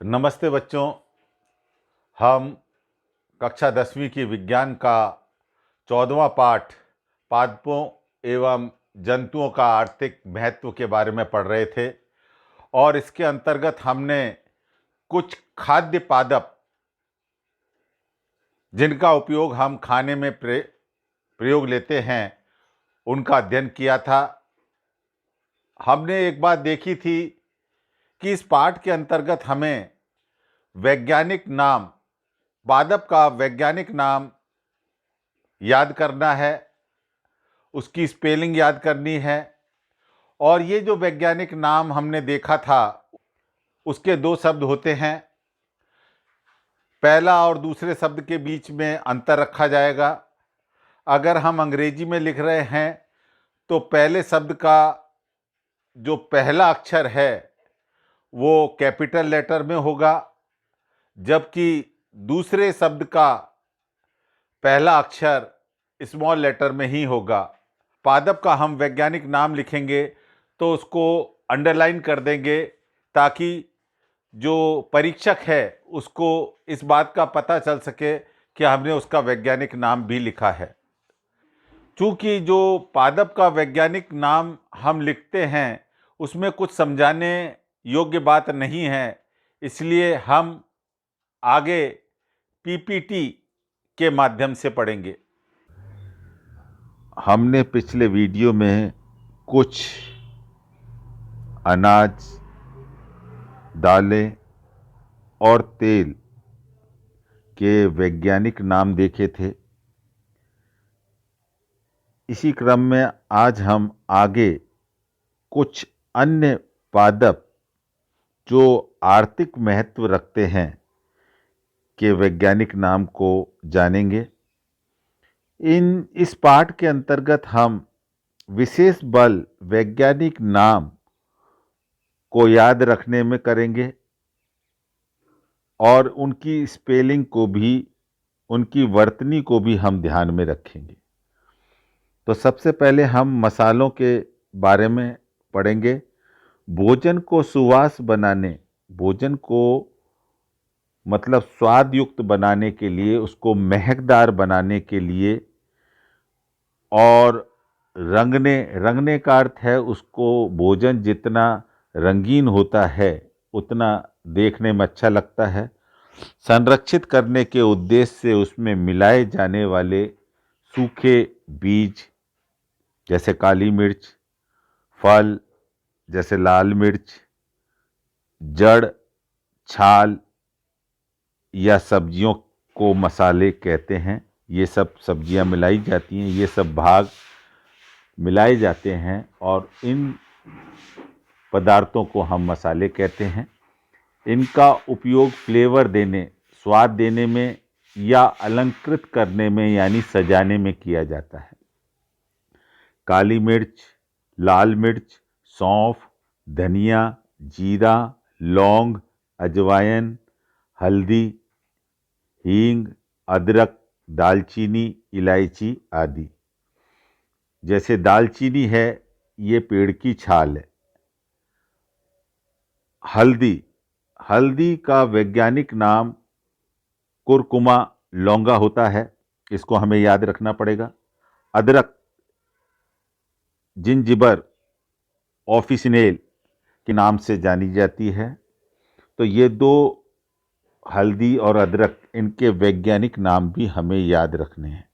नमस्ते बच्चों। हम कक्षा 10वीं की विज्ञान का 14वां पाठ पादपों एवं जंतुओं का आर्थिक महत्व के बारे में पढ़ रहे थे और इसके अंतर्गत हमने कुछ खाद्य पादप जिनका उपयोग हम खाने में प्रयोग लेते हैं उनका अध्ययन किया था। हमने एक बात देखी थी कि इस पाठ के अंतर्गत हमें वैज्ञानिक नाम, पादप का वैज्ञानिक नाम याद करना है, उसकी स्पेलिंग याद करनी है। और ये जो वैज्ञानिक नाम हमने देखा था उसके दो शब्द होते हैं। पहला और दूसरे शब्द के बीच में अंतर रखा जाएगा। अगर हम अंग्रेजी में लिख रहे हैं तो पहले शब्द का जो पहला अक्षर है वो कैपिटल लेटर में होगा, जबकि दूसरे शब्द का पहला अक्षर स्मॉल लेटर में ही होगा। पादप का हम वैज्ञानिक नाम लिखेंगे तो उसको अंडरलाइन कर देंगे ताकि जो परीक्षक है उसको इस बात का पता चल सके कि हमने उसका वैज्ञानिक नाम भी लिखा है। चूँकि जो पादप का वैज्ञानिक नाम हम लिखते हैं उसमें कुछ समझाने योग्य बात नहीं है, इसलिए हम आगे पीपीटी के माध्यम से पढ़ेंगे। हमने पिछले वीडियो में कुछ अनाज, दालें और तेल के वैज्ञानिक नाम देखे थे। इसी क्रम में आज हम आगे कुछ अन्य पादप जो आर्थिक महत्व रखते हैं के वैज्ञानिक नाम को जानेंगे। इस पाठ के अंतर्गत हम विशेष बल वैज्ञानिक नाम को याद रखने में करेंगे और उनकी स्पेलिंग को भी, उनकी वर्तनी को भी हम ध्यान में रखेंगे। तो सबसे पहले हम मसालों के बारे में पढ़ेंगे। भोजन को सुवास बनाने, भोजन को मतलब स्वाद युक्त बनाने के लिए, उसको महकदार बनाने के लिए और रंगने का अर्थ है उसको, भोजन जितना रंगीन होता है उतना देखने में अच्छा लगता है। संरक्षित करने के उद्देश्य से उसमें मिलाए जाने वाले सूखे बीज जैसे काली मिर्च, फल जैसे लाल मिर्च, जड़, छाल या सब्जियों को मसाले कहते हैं। ये सब सब्जियां मिलाई जाती हैं, ये सब भाग मिलाए जाते हैं और इन पदार्थों को हम मसाले कहते हैं। इनका उपयोग फ्लेवर देने, स्वाद देने में या अलंकृत करने में यानी सजाने में किया जाता है। काली मिर्च, लाल मिर्च, सौंफ, धनिया, जीरा, लौंग, अजवाइन, हल्दी, हींग, अदरक, दालचीनी, इलायची आदि। जैसे दालचीनी है, ये पेड़ की छाल है। हल्दी का वैज्ञानिक नाम कुरकुमा लौंगा होता है, इसको हमें याद रखना पड़ेगा। अदरक जिंजिबर ऑफिसिनेल के नाम से जानी जाती है। तो ये दो, हल्दी और अदरक, इनके वैज्ञानिक नाम भी हमें याद रखने हैं।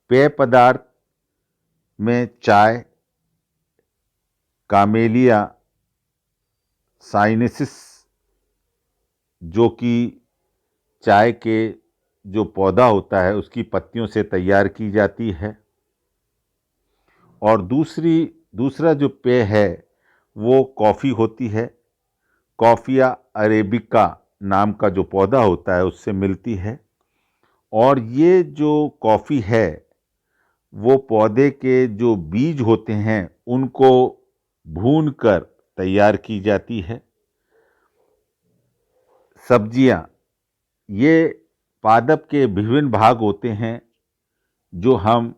पेय पदार्थ में चाय, कामेलिया साइनेसिस जो कि चाय के जो पौधा होता है उसकी पत्तियों से तैयार की जाती है। और दूसरा जो पेय है वो कॉफ़ी होती है। कॉफ़िया अरेबिका नाम का जो पौधा होता है उससे मिलती है। और ये जो कॉफ़ी है वो पौधे के जो बीज होते हैं उनको भूनकर तैयार की जाती है। सब्जियां, ये पादप के विभिन्न भाग होते हैं जो हम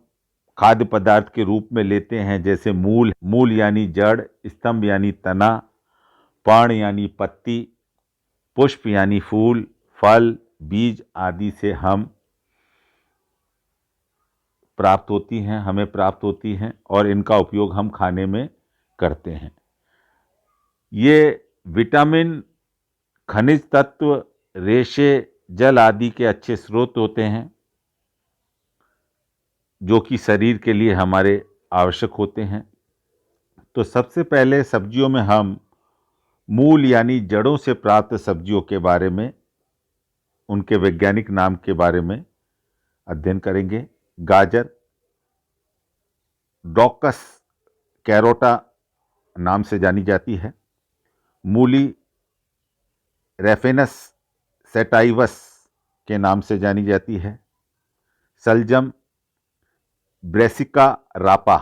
खाद्य पदार्थ के रूप में लेते हैं, जैसे मूल यानी जड़, स्तंभ यानी तना, पर्ण यानी पत्ती, पुष्प यानी फूल, फल, बीज आदि से हमें प्राप्त होती हैं और इनका उपयोग हम खाने में करते हैं। ये विटामिन, खनिज तत्व, रेशे, जल आदि के अच्छे स्रोत होते हैं जो कि शरीर के लिए हमारे आवश्यक होते हैं। तो सबसे पहले सब्जियों में हम मूल यानी जड़ों से प्राप्त सब्जियों के बारे में, उनके वैज्ञानिक नाम के बारे में अध्ययन करेंगे। गाजर, डॉकस कैरोटा नाम से जानी जाती है। मूली, रेफेनस सेटाइवस के नाम से जानी जाती है। सलजम, ब्रेसिका रापा।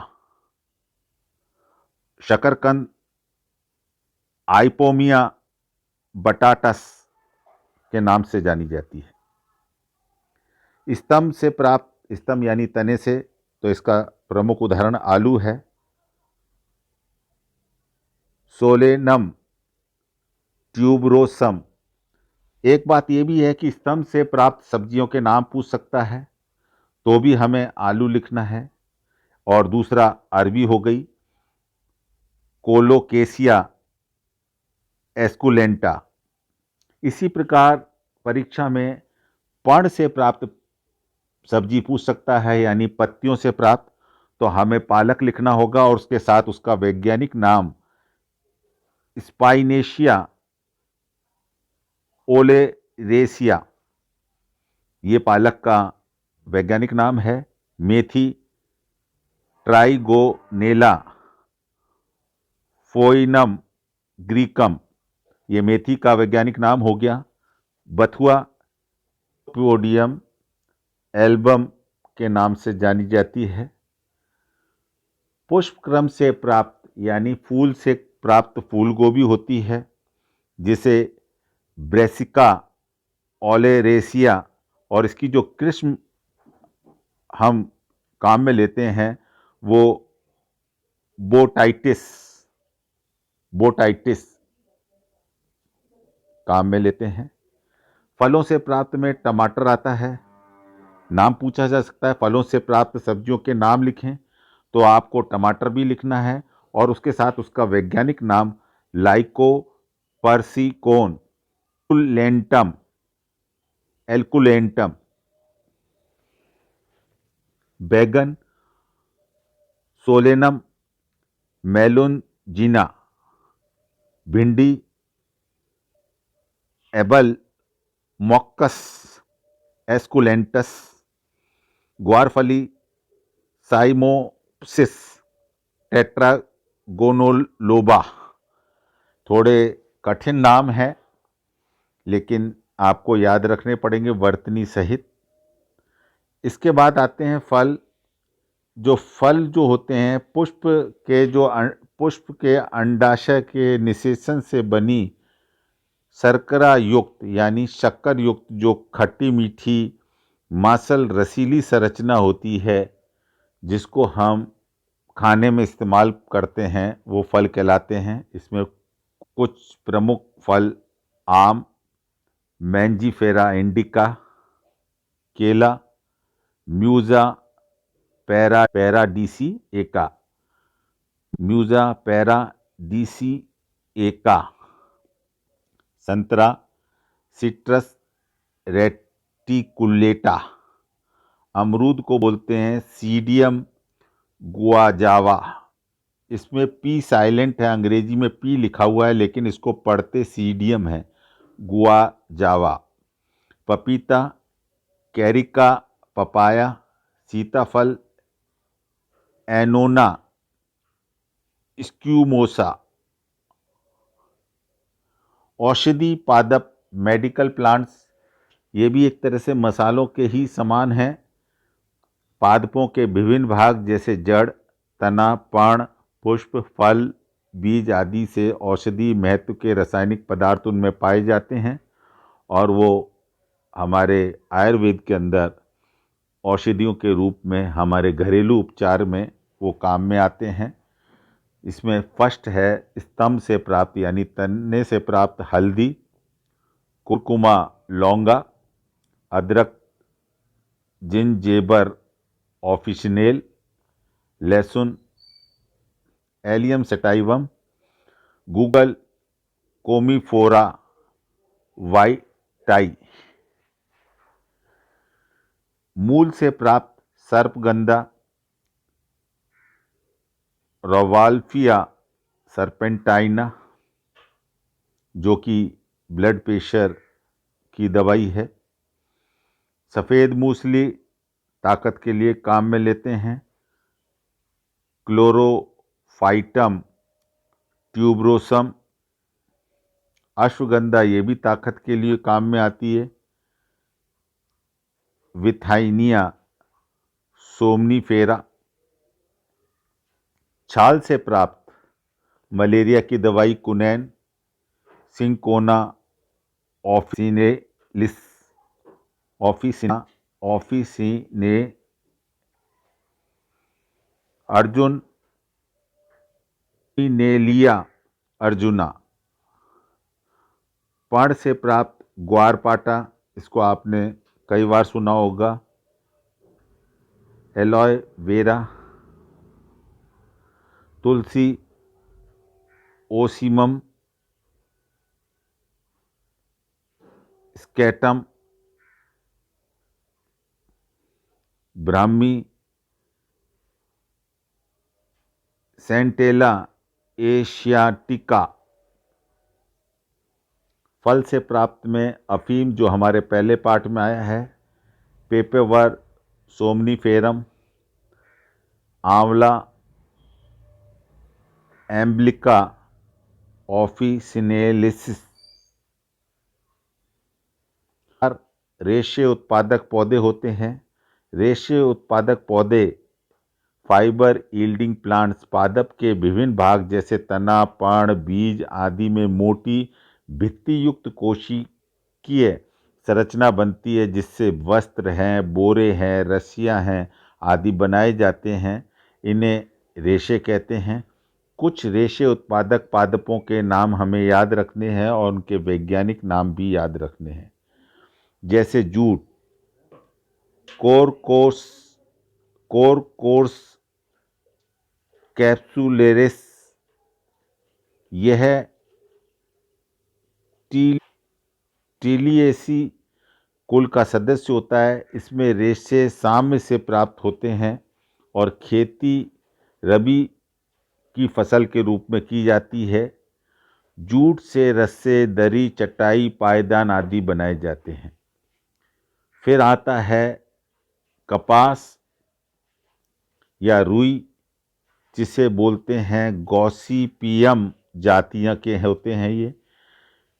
शकरकंद, आइपोमिया बटाटस के नाम से जानी जाती है। स्तंभ यानी तने से, तो इसका प्रमुख उदाहरण आलू है। Solanum tuberosum. एक बात यह भी है कि स्तंभ से प्राप्त सब्जियों के नाम पूछ सकता है तो भी हमें आलू लिखना है। और दूसरा अरबी हो गई, कोलोकेसिया एस्कुलेंटा। इसी प्रकार परीक्षा में पर्ण से प्राप्त सब्जी पूछ सकता है यानी पत्तियों से प्राप्त, तो हमें पालक लिखना होगा और उसके साथ उसका वैज्ञानिक नाम स्पाइनेशिया ओलेरेसिया, ये पालक का वैज्ञानिक नाम है। मेथी, ट्राइगोनेला फोइनम ग्रीकम, ये मेथी का वैज्ञानिक नाम हो गया। बथुआ, पोडियम एल्बम के नाम से जानी जाती है। पुष्प क्रम से प्राप्त यानी फूल से प्राप्त फूल गोभी होती है, जिसे ब्रेसिका ओलेरेसिया, और इसकी जो किस्म हम काम में लेते हैं वो बोटाइटिस काम में लेते हैं। फलों से प्राप्त में टमाटर आता है। नाम पूछा जा सकता है, फलों से प्राप्त सब्जियों के नाम लिखें, तो आपको टमाटर भी लिखना है और उसके साथ उसका वैज्ञानिक नाम लाइको पर्सिकोन एल्कुलेंटम। बैगन, सोलेनम मेलोंजिना। भिंडी, एबल मॉक्कस एस्कुलेंटस। ग्वारफली, साइमोप्सिस टेट्रागोनोलोबा। थोड़े कठिन नाम हैं लेकिन आपको याद रखने पड़ेंगे वर्तनी सहित। इसके बाद आते हैं फल। फल जो होते हैं पुष्प के अंडाशय के निषेचन से बनी शर्करा युक्त यानी शक्कर युक्त जो खट्टी मीठी मांसल रसीली संरचना होती है, जिसको हम खाने में इस्तेमाल करते हैं, वो फल कहलाते हैं। इसमें कुछ प्रमुख फल आम, मैंजीफेरा इंडिका, केला, म्यूजा पैराडीसिएका, संतरा, सिट्रस रेटिकुलेटा। अमरूद को बोलते हैं सीडियम गुआजावा। इसमें पी साइलेंट है, अंग्रेजी में पी लिखा हुआ है लेकिन इसको पढ़ते सीडियम है, गुआजावा। पपीता, कैरिका पपाया। सीताफल, एनोना स्क्यूमोसा। औषधि पादप मेडिकल प्लांट्स, ये भी एक तरह से मसालों के ही समान हैं। पादपों के विभिन्न भाग जैसे जड़, तना, पर्ण, पुष्प, फल, बीज आदि से औषधि महत्व के रासायनिक पदार्थ उनमें पाए जाते हैं और वो हमारे आयुर्वेद के अंदर औषधियों के रूप में हमारे घरेलू उपचार में वो काम में आते हैं। इसमें फर्स्ट है स्तंभ से प्राप्त यानी तने से प्राप्त हल्दी, कुरकुमा लौंगा, अदरक जिंजेबर ऑफिशिनेल, लहसुन एलियम सेटाइवम, गूगल कोमीफोरा वाइटाई। मूल से प्राप्त सर्पगंधा, रोवाल्फिया सर्पेंटाइना जो कि ब्लड प्रेशर की दवाई है। सफ़ेद मूसली ताकत के लिए काम में लेते हैं। क्लोरोफाइटम ट्यूबरोसम, अश्वगंधा ये भी ताकत के लिए काम में आती है। विथाइनिया सोमनीफेरा। छाल से प्राप्त मलेरिया की दवाई कुनैन, सिंकोना ऑफिसिनेलिस ऑफिसिने, अर्जुन नेलिया अर्जुना। पर्ण से प्राप्त ग्वारपाटा, इसको आपने कई बार सुना होगा। एलोए वेरा, तुलसी ओसीमम स्कैटम, ब्राह्मी सेंटेला एशियाटिका। फल से प्राप्त में अफीम जो हमारे पहले पाठ में आया है, पेपेवर सोमनीफेरम, आंवला एम्ब्लिका ऑफिसिनेलिसिस। रेशे उत्पादक पौधे होते हैं। रेशे उत्पादक पौधे फाइबर यील्डिंग प्लांट्स पादप के विभिन्न भाग जैसे तना, पर्ण, बीज आदि में मोटी भित्ति युक्त कोशिकीय संरचना बनती है जिससे वस्त्र हैं, बोरे हैं, रस्सियां हैं आदि बनाए जाते हैं। इन्हें रेशे कहते हैं। कुछ रेशे उत्पादक पादपों के नाम हमें याद रखने हैं और उनके वैज्ञानिक नाम भी याद रखने हैं, जैसे जूट कोरकोर्स कैप्सुलेरिस, यह टीलिएसी कुल का सदस्य होता है। इसमें रेशे साम्य से प्राप्त होते हैं और खेती रबी की फसल के रूप में की जाती है। जूट से रस्से, दरी, चटाई, पायदान आदि बनाए जाते हैं। फिर आता है कपास या रुई, जिसे बोलते हैं गॉसिपियम जातियां के होते हैं।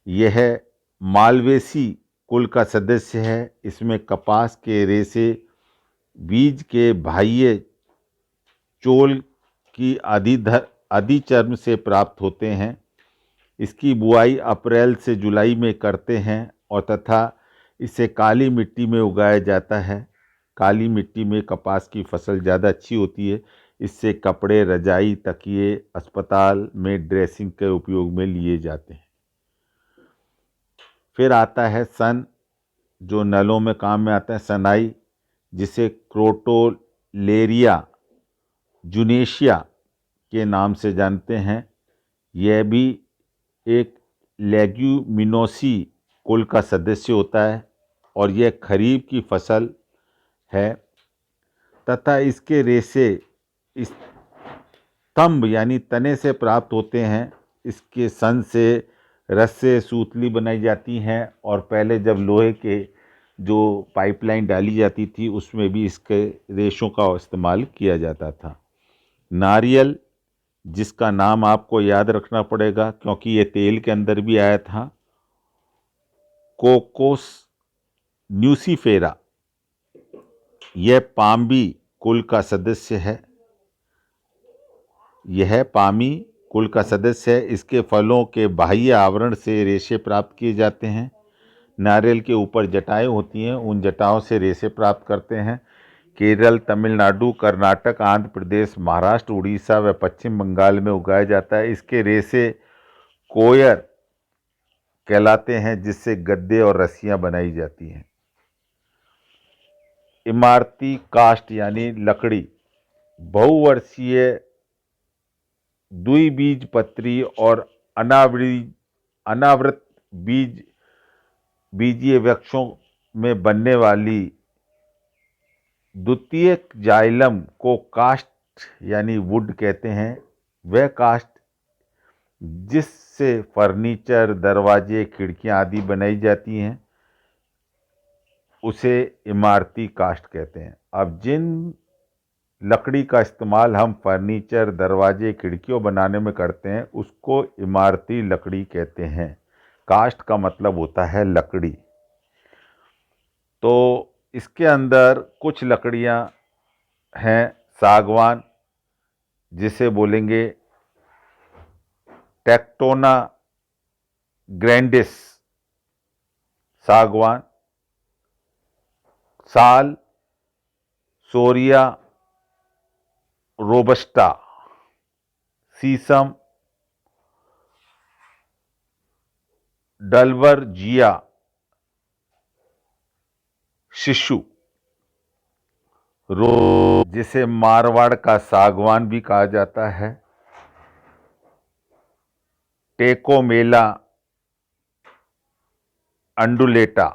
यह मालवेसी कुल का सदस्य है। इसमें कपास के रेशे बीज के बाह्य चोल की अधिचर्म से प्राप्त होते हैं। इसकी बुआई अप्रैल से जुलाई में करते हैं और तथा इसे काली मिट्टी में उगाया जाता है। काली मिट्टी में कपास की फसल ज़्यादा अच्छी होती है। इससे कपड़े, रजाई, तकिए अस्पताल में ड्रेसिंग के उपयोग में लिए जाते हैं। फिर आता है सन, जो नलों में काम में आता है। सनाई, जिसे क्रोटोलेरिया जुनेशिया के नाम से जानते हैं। यह भी एक लेग्यूमिनोसी कुल का सदस्य होता है और यह खरीफ की फसल है तथा इसके रेशे स्तंभ यानी तने से प्राप्त होते हैं। इसके सन से रस्से, सूतली बनाई जाती हैं और पहले जब लोहे के जो पाइपलाइन डाली जाती थी उसमें भी इसके रेशों का इस्तेमाल किया जाता था। नारियल, जिसका नाम आपको याद रखना पड़ेगा क्योंकि ये तेल के अंदर भी आया था, कोकोस न्यूसीफेरा, यह पाम्बी कुल का सदस्य है। यह पामी कुल का सदस्य है। इसके फलों के बाह्य आवरण से रेशे प्राप्त किए जाते हैं। नारियल के ऊपर जटाएं होती हैं, उन जटाओं से रेशे प्राप्त करते हैं। केरल, तमिलनाडु, कर्नाटक, आंध्र प्रदेश, महाराष्ट्र, उड़ीसा व पश्चिम बंगाल में उगाया जाता है। इसके रेशे कोयर कहलाते हैं, जिससे गद्दे और रस्सियां बनाई जाती हैं। इमारती काष्ठ यानी लकड़ी बहुवर्षीय द्विबीजपत्री और अनावृत बीजीय वृक्षों में बनने वाली द्वितीयक जाइलम को काष्ठ यानी वुड कहते हैं। वह काष्ठ जिससे फर्नीचर, दरवाजे, खिड़कियां आदि बनाई जाती हैं, उसे इमारती काष्ठ कहते हैं। अब जिन लकड़ी का इस्तेमाल हम फर्नीचर, दरवाजे, खिड़कियों बनाने में करते हैं, उसको इमारती लकड़ी कहते हैं। काष्ठ का मतलब होता है लकड़ी। तो इसके अंदर कुछ लकड़ियां हैं सागवान, जिसे बोलेंगे टेक्टोना ग्रैंडिस सागवान, साल, सोरिया रोबस्टा, शीशम, डलवर्जिया, शिशु, जिसे मारवाड़ का सागवान भी कहा जाता है, टेकोमेला अंडुलेटा,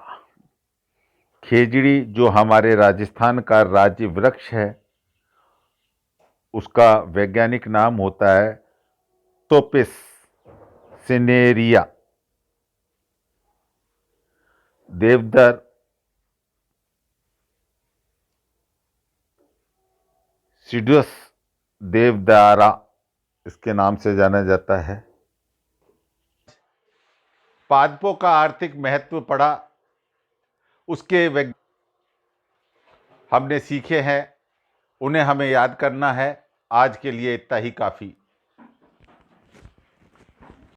खेजड़ी जो हमारे राजस्थान का राज्य वृक्ष है, उसका वैज्ञानिक नाम होता है तोपिस सिनेरिया, देवदार सिडस देवदारा इसके नाम से जाना जाता है। पादपों का आर्थिक महत्व पढ़ा, उसके हमने सीखे हैं, उन्हें हमें याद करना है। आज के लिए इतना ही काफ़ी।